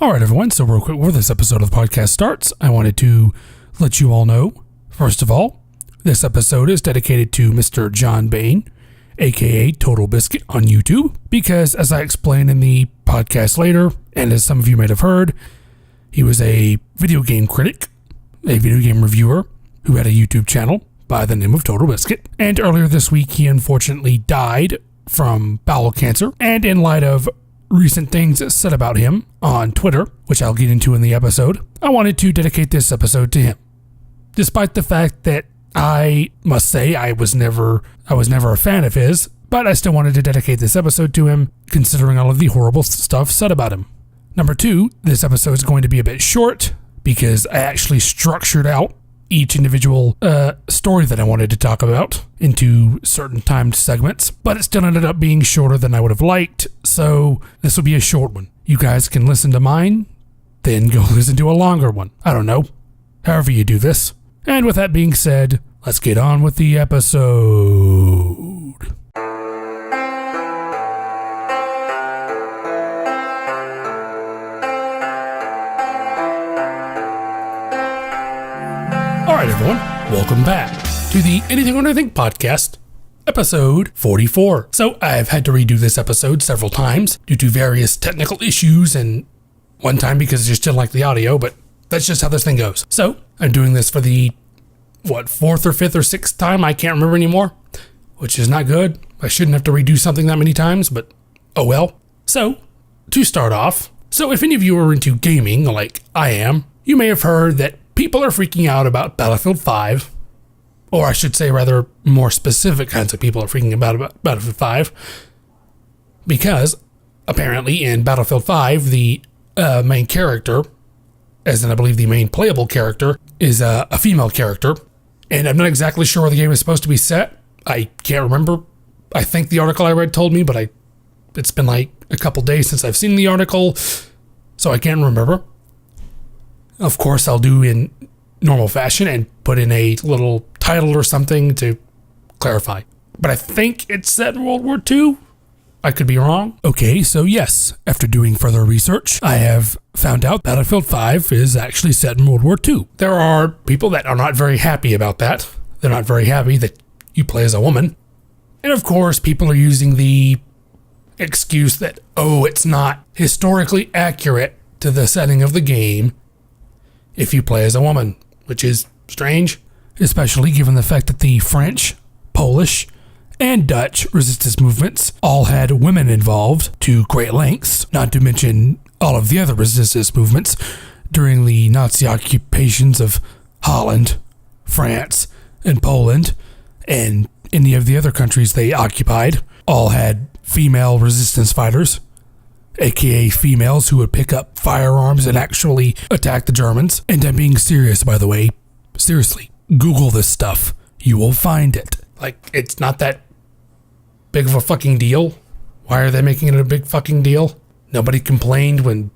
All right, everyone. So real quick, before this episode of the podcast starts, I wanted to let you all know, first of all, this episode is dedicated to Mr. John Bain, aka Total Biscuit on YouTube, because as I explained in the podcast later, and as some of you might have heard, he was a video game critic, a video game reviewer who had a YouTube channel by the name of Total Biscuit. And earlier this week, he unfortunately died from bowel cancer. And in light of recent things said about him on Twitter, which I'll get into in the episode, I wanted to dedicate this episode to him. Despite the fact that I must say I was never a fan of his, but I still wanted to dedicate this episode to him, considering all of the horrible stuff said about him. Number two, this episode is going to be a bit short because I actually structured out each individual story that I wanted to talk about into certain timed segments, but it still ended up being shorter than I would have liked, so this will be a short one. You guys can listen to mine, then go listen to a longer one. I don't know. However you do this. And with that being said, let's get on with the episode. Alright everyone, welcome back to the Anything or Anything podcast, episode 44. So I've had to redo this episode several times due to various technical issues, and one time because I just didn't like the audio, but that's just how this thing goes. So I'm doing this for the, fourth or fifth or sixth time? I can't remember anymore, which is not good. I shouldn't have to redo something that many times, but oh well. So to start off, if any of you are into gaming like I am, you may have heard that people are freaking out about Battlefield 5, or I should say rather more specific kinds of people are freaking out about Battlefield 5, because apparently in Battlefield 5, the main character, as in I believe the main playable character, is a female character, and I'm not exactly sure where the game is supposed to be set. I can't remember. I think the article I read told me, but it's been like a couple days since I've seen the article, so I can't remember. Of course, I'll do in normal fashion and put in a little title or something to clarify. But I think it's set in World War II. I could be wrong. Okay, so yes, after doing further research, I have found out Battlefield 5 is actually set in World War II. There are people that are not very happy about that. They're not very happy that you play as a woman. And of course, people are using the excuse that, it's not historically accurate to the setting of the game if you play as a woman, which is strange, especially given the fact that the French, Polish, and Dutch resistance movements all had women involved to great lengths, not to mention all of the other resistance movements during the Nazi occupations of Holland, France, and Poland, and any of the other countries they occupied, all had female resistance fighters, aka females who would pick up firearms and actually attack the Germans. And I'm being serious, by the way. Seriously, Google this stuff. You will find it. Like, it's not that big of a fucking deal. Why are they making it a big fucking deal? Nobody complained when,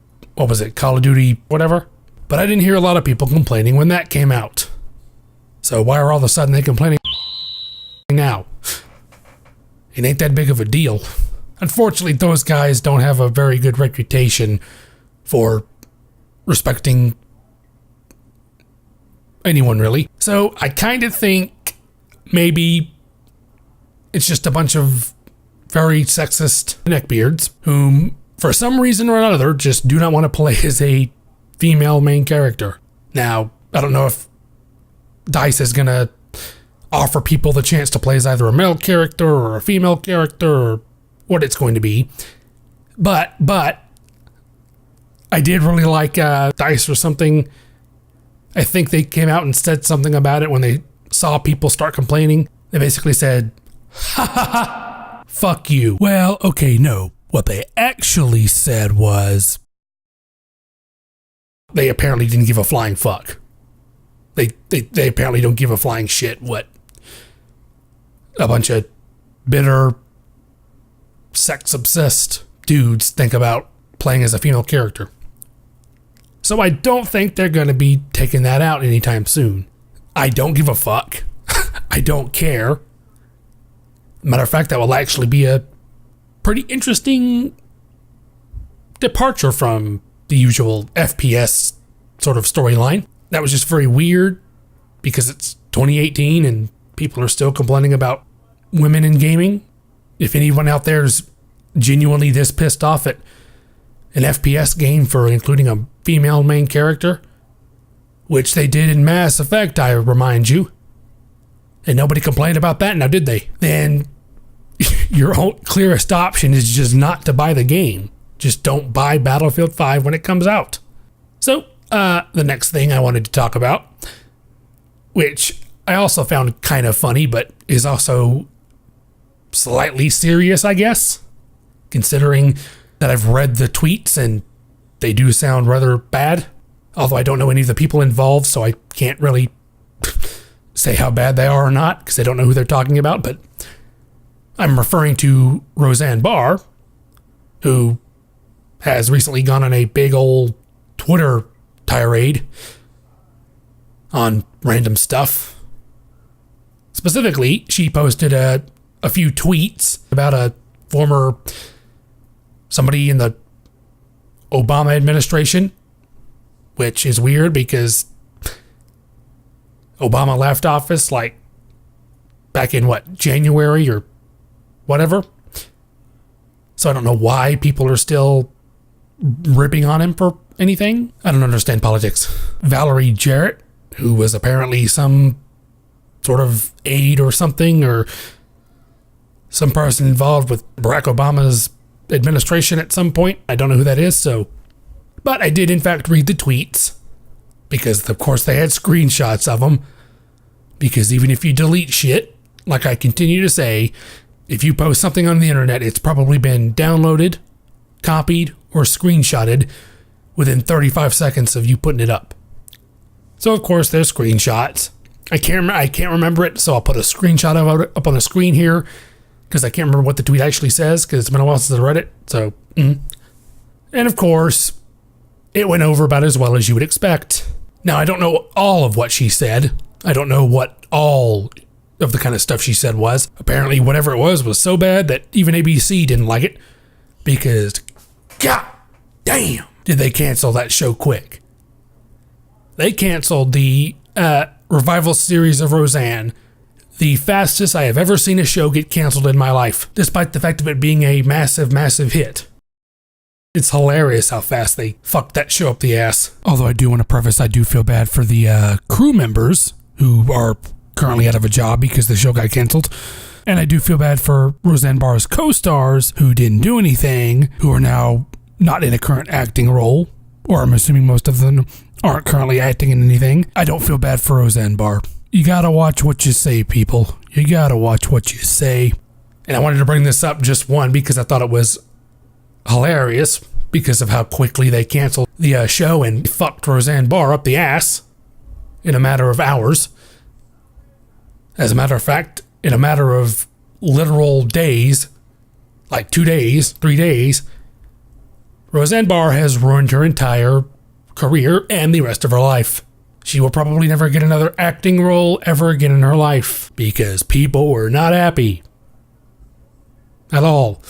Call of Duty, whatever? But I didn't hear a lot of people complaining when that came out. So why are all of a sudden they complaining now? It ain't that big of a deal. Unfortunately, those guys don't have a very good reputation for respecting anyone, really. So I kind of think maybe it's just a bunch of very sexist neckbeards whom, for some reason or another, just do not want to play as a female main character. Now, I don't know if DICE is going to offer people the chance to play as either a male character or a female character or what it's going to be. But I did really like DICE or something. I think they came out and said something about it when they saw people start complaining. They basically said, ha ha ha, fuck you. Well, okay, no. What they actually said was they apparently didn't give a flying fuck. They apparently don't give a flying shit what a bunch of bitter, sex-obsessed dudes think about playing as a female character. So I don't think they're going to be taking that out anytime soon. I don't give a fuck. I don't care. Matter of fact, that will actually be a pretty interesting departure from the usual FPS sort of storyline. That was just very weird because it's 2018 and people are still complaining about women in gaming. If anyone out there is genuinely this pissed off at an FPS game for including a female main character, which they did in Mass Effect, I remind you, and nobody complained about that, now did they? Then your clearest option is just not to buy the game. Just don't buy Battlefield 5 when it comes out. So, the next thing I wanted to talk about, which I also found kind of funny, but is also slightly serious, I guess, considering that I've read the tweets and they do sound rather bad. Although I don't know any of the people involved, so I can't really say how bad they are or not, because I don't know who they're talking about. But I'm referring to Roseanne Barr, who has recently gone on a big old Twitter tirade on random stuff. Specifically, she posted a few tweets about a former somebody in the Obama administration, which is weird because Obama left office like back in January or whatever. So I don't know why people are still ripping on him for anything. I don't understand politics. Valerie Jarrett, who was apparently some sort of aide or something, or some person involved with Barack Obama's administration at some point. I don't know who that is, but I did in fact read the tweets, because of course they had screenshots of them, because even if you delete shit, like I continue to say, if you post something on the internet, it's probably been downloaded, copied, or screenshotted within 35 seconds of you putting it up. So of course there's screenshots. I can't remember it, so I'll put a screenshot of it up on the screen here, because I can't remember what the tweet actually says, because it's been a while since I read it. So, and of course, it went over about as well as you would expect. Now, I don't know all of what she said. I don't know what all of the kind of stuff she said was. Apparently, whatever it was so bad that even ABC didn't like it, because, god damn, did they cancel that show quick. They canceled the revival series of Roseanne, the fastest I have ever seen a show get canceled in my life, despite the fact of it being a massive, massive hit. It's hilarious how fast they fucked that show up the ass. Although I do want to preface, I do feel bad for the crew members who are currently out of a job because the show got canceled. And I do feel bad for Roseanne Barr's co-stars who didn't do anything, who are now not in a current acting role, or I'm assuming most of them aren't currently acting in anything. I don't feel bad for Roseanne Barr. You gotta watch what you say, people. You gotta watch what you say. And I wanted to bring this up, just one, because I thought it was hilarious because of how quickly they canceled the show and fucked Roseanne Barr up the ass in a matter of hours. As a matter of fact, in a matter of literal days, like 2 days, 3 days, Roseanne Barr has ruined her entire career and the rest of her life. She will probably never get another acting role ever again in her life because people were not happy at all.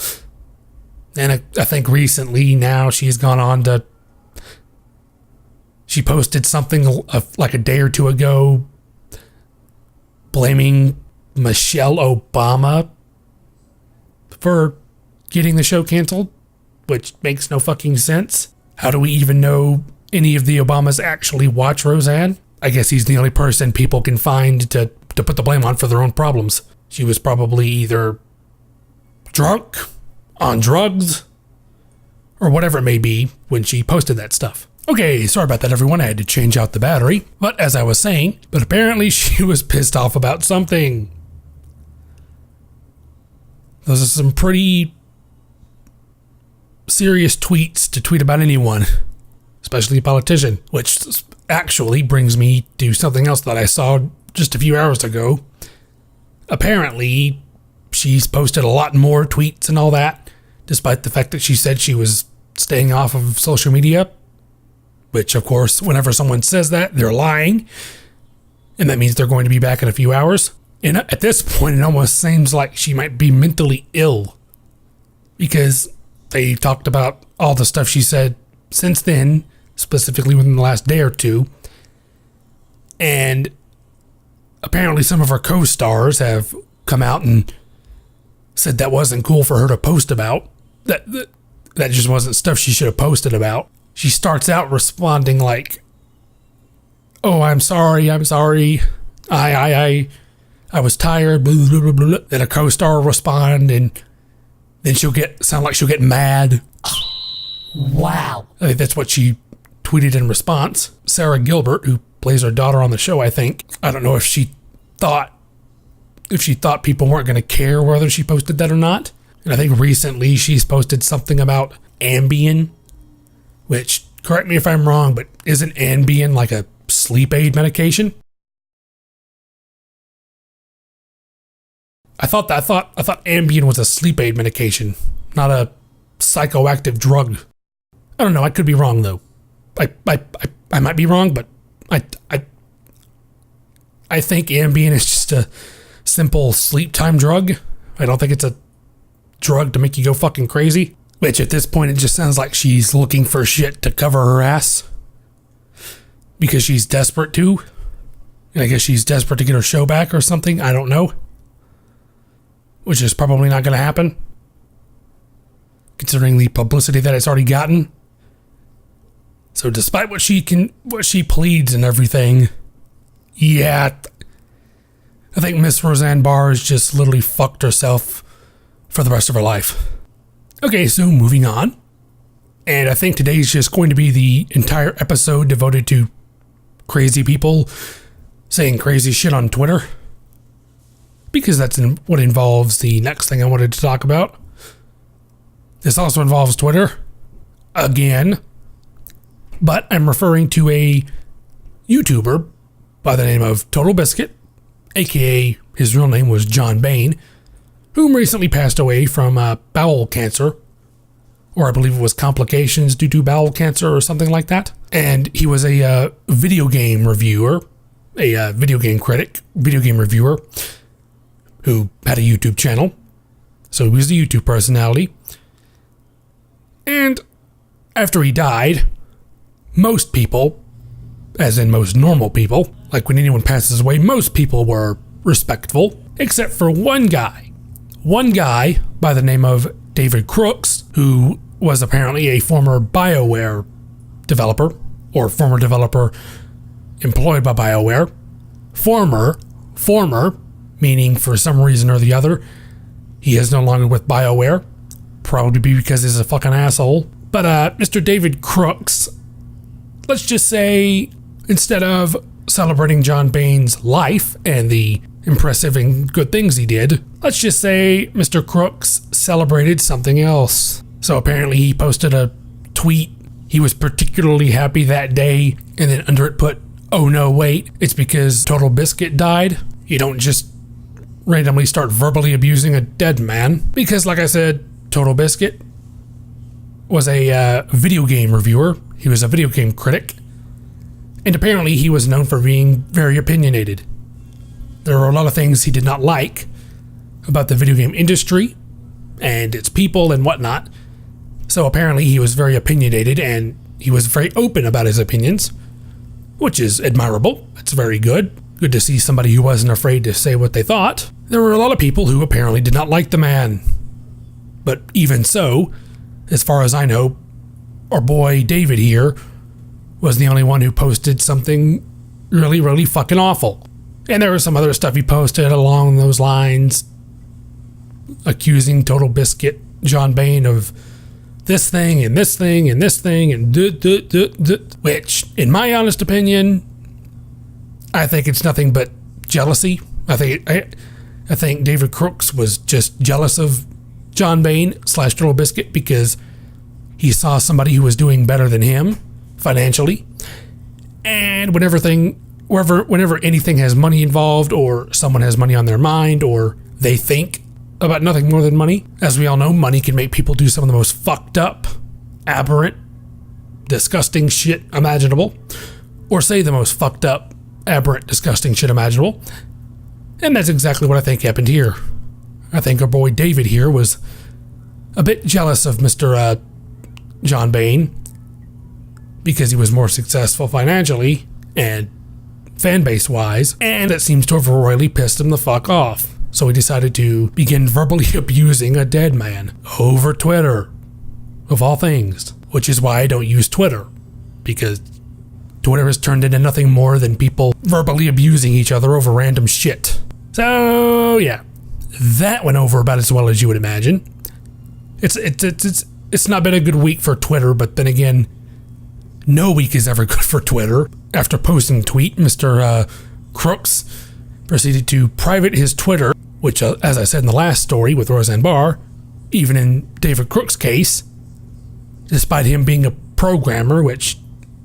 And I think recently now she's gone on to, she posted something like a day or two ago blaming Michelle Obama for getting the show canceled, which makes no fucking sense. How do we even know any of the Obamas actually watch Roseanne? I guess he's the only person people can find to put the blame on for their own problems. She was probably either drunk, on drugs, or whatever it may be when she posted that stuff. Okay, sorry about that, everyone. I had to change out the battery. But as I was saying, apparently she was pissed off about something. Those are some pretty serious tweets to tweet about anyone, especially a politician, which actually brings me to something else that I saw just a few hours ago. Apparently, she's posted a lot more tweets and all that, despite the fact that she said she was staying off of social media, which, of course, whenever someone says that, they're lying, and that means they're going to be back in a few hours. And at this point, it almost seems like she might be mentally ill, because they talked about all the stuff she said since then, specifically within the last day or two. And apparently some of her co-stars have come out and said that wasn't cool for her to post about. That just wasn't stuff she should have posted about. She starts out responding like, "Oh, I'm sorry. I was tired." Blah, blah, blah, blah. Then a co-star will respond, and then she'll get mad. Wow. I think that's what she tweeted in response. Sarah Gilbert, who plays her daughter on the show, I think. I don't know if she thought people weren't going to care whether she posted that or not. And I think recently she's posted something about Ambien, which, correct me if I'm wrong, but isn't Ambien like a sleep aid medication? I thought Ambien was a sleep aid medication, not a psychoactive drug. I don't know. I could be wrong though. I might be wrong, but I think Ambien is just a simple sleep time drug. I don't think it's a drug to make you go fucking crazy. Which at this point it just sounds like she's looking for shit to cover her ass because she's desperate to. And I guess she's desperate to get her show back or something. I don't know. Which is probably not going to happen, considering the publicity that it's already gotten. So despite what she pleads and everything, yeah, I think Miss Roseanne Barr has just literally fucked herself for the rest of her life. Okay, so moving on. And I think today's just going to be the entire episode devoted to crazy people saying crazy shit on Twitter. Because that's what involves the next thing I wanted to talk about. This also involves Twitter. Again. But I'm referring to a YouTuber by the name of Total Biscuit, aka his real name was John Bain, whom recently passed away from bowel cancer, or I believe it was complications due to bowel cancer or something like that. And he was a video game reviewer, a video game critic, video game reviewer, who had a YouTube channel. So he was a YouTube personality. And after he died, most people, as in most normal people, like when anyone passes away, most people were respectful, except for one guy. One guy by the name of David Crooks, who was apparently a former BioWare developer, or former developer employed by BioWare. Former, meaning for some reason or the other, he is no longer with BioWare. Probably because he's a fucking asshole. But Mr. David Crooks, let's just say, instead of celebrating John Bain's life and the impressive and good things he did, let's just say Mr. Crooks celebrated something else. So apparently he posted a tweet. He was particularly happy that day, and then under it put, "Oh no, wait, it's because Total Biscuit died." You don't just randomly start verbally abusing a dead man. Because like I said, Total Biscuit was a video game reviewer. He was a video game critic. And apparently he was known for being very opinionated. There were a lot of things he did not like about the video game industry and its people and whatnot. So apparently he was very opinionated and he was very open about his opinions, which is admirable. It's very good. Good to see somebody who wasn't afraid to say what they thought. There were a lot of people who apparently did not like the man. But even so, as far as I know, our boy David here was the only one who posted something really, really fucking awful. And there was some other stuff he posted along those lines, accusing Total Biscuit, John Bain, of this thing and this thing and this thing and which, in my honest opinion, I think it's nothing but jealousy. I think David Crooks was just jealous of John Bain / Total Biscuit because he saw somebody who was doing better than him financially. And whenever anything has money involved, or someone has money on their mind, or they think about nothing more than money, as we all know, money can make people do some of the most fucked up, aberrant, disgusting shit imaginable, or say the most fucked up, aberrant, disgusting shit imaginable. And that's exactly what I think happened here. I think our boy David here was a bit jealous of Mr. John Bain, because he was more successful financially and fan base wise, and it seems to have royally pissed him the fuck off. So he decided to begin verbally abusing a dead man over Twitter, of all things, which is why I don't use Twitter, because Twitter has turned into nothing more than people verbally abusing each other over random shit. So yeah, that went over about as well as you would imagine. It's not been a good week for Twitter, but then again, no week is ever good for Twitter. After posting a tweet, Mr. Crooks proceeded to private his Twitter, which, as I said in the last story with Roseanne Barr, even in David Crooks' case, despite him being a programmer, which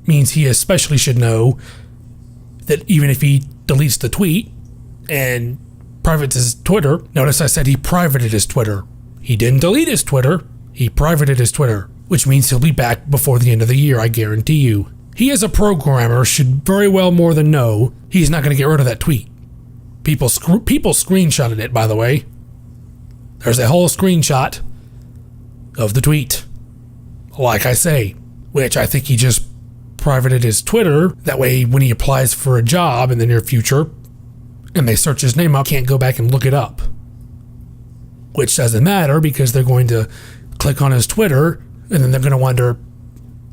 means he especially should know that even if he deletes the tweet and privates his Twitter, notice I said he privated his Twitter. He didn't delete his Twitter, he privated his Twitter, which means he'll be back before the end of the year, I guarantee you. He as a programmer should very well more than know he's not going to get rid of that tweet. People screenshotted it, by the way. There's a whole screenshot of the tweet. Like I say, which I think he just privated his Twitter. That way, when he applies for a job in the near future, and they search his name up, can't go back and look it up. Which doesn't matter because they're going to click on his Twitter, and then they're going to wonder,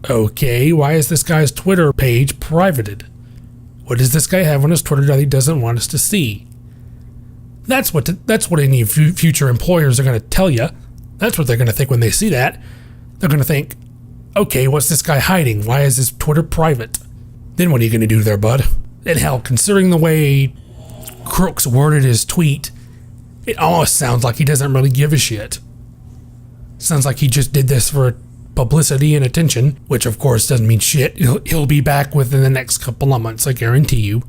okay, why is this guy's Twitter page privated? What does this guy have on his Twitter that he doesn't want us to see? That's what any future employers are going to tell you. That's what they're going to think when they see that. They're going to think, okay, what's this guy hiding? Why is his Twitter private? Then what are you going to do there, bud? And hell, considering the way Crooks worded his tweet, it almost sounds like he doesn't really give a shit. Sounds like he just did this for publicity and attention, which of course doesn't mean shit. He'll be back within the next couple of months, I guarantee you.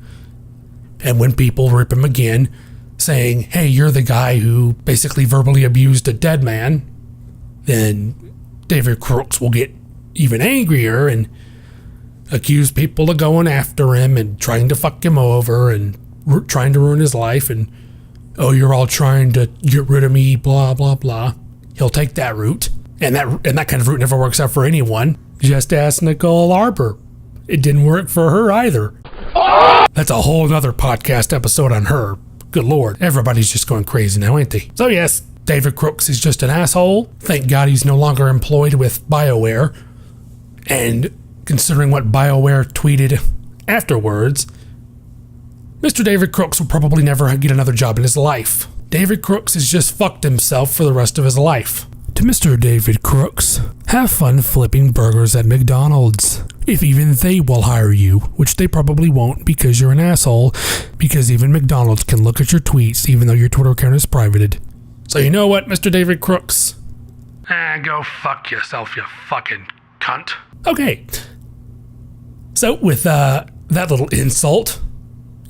And when people rip him again, saying, hey, you're the guy who basically verbally abused a dead man, then David Crooks will get even angrier and accuse people of going after him and trying to fuck him over and trying to ruin his life and, oh, you're all trying to get rid of me, blah, blah, blah. He'll take that route. And that kind of route never works out for anyone. Just ask Nicole Arbor. It didn't work for her either. That's a whole nother podcast episode on her. Good Lord. Everybody's just going crazy now, ain't they? So yes, David Crooks is just an asshole. Thank God he's no longer employed with BioWare. And considering what BioWare tweeted afterwards, Mr. David Crooks will probably never get another job in his life. David Crooks has just fucked himself for the rest of his life. To Mr. David Crooks, have fun flipping burgers at McDonald's. If even they will hire you, which they probably won't because you're an asshole, because even McDonald's can look at your tweets even though your Twitter account is privated. So you know what, Mr. David Crooks? Go fuck yourself, you fucking cunt. Okay. So with that little insult,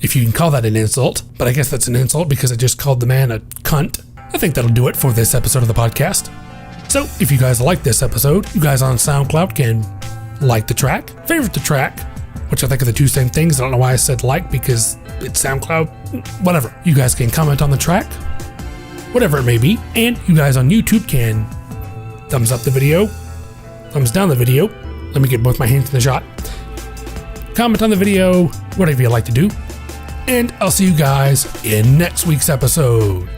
if you can call that an insult, but I guess that's an insult because I just called the man a cunt, I think that'll do it for this episode of the podcast. So if you guys like this episode, you guys on SoundCloud can like the track, favorite the track, which I think are the two same things. I don't know why I said like because it's SoundCloud, whatever. You guys can comment on the track, whatever it may be. And you guys on YouTube can thumbs up the video, thumbs down the video. Let me get both my hands in the shot. Comment on the video, whatever you like to do. And I'll see you guys in next week's episode.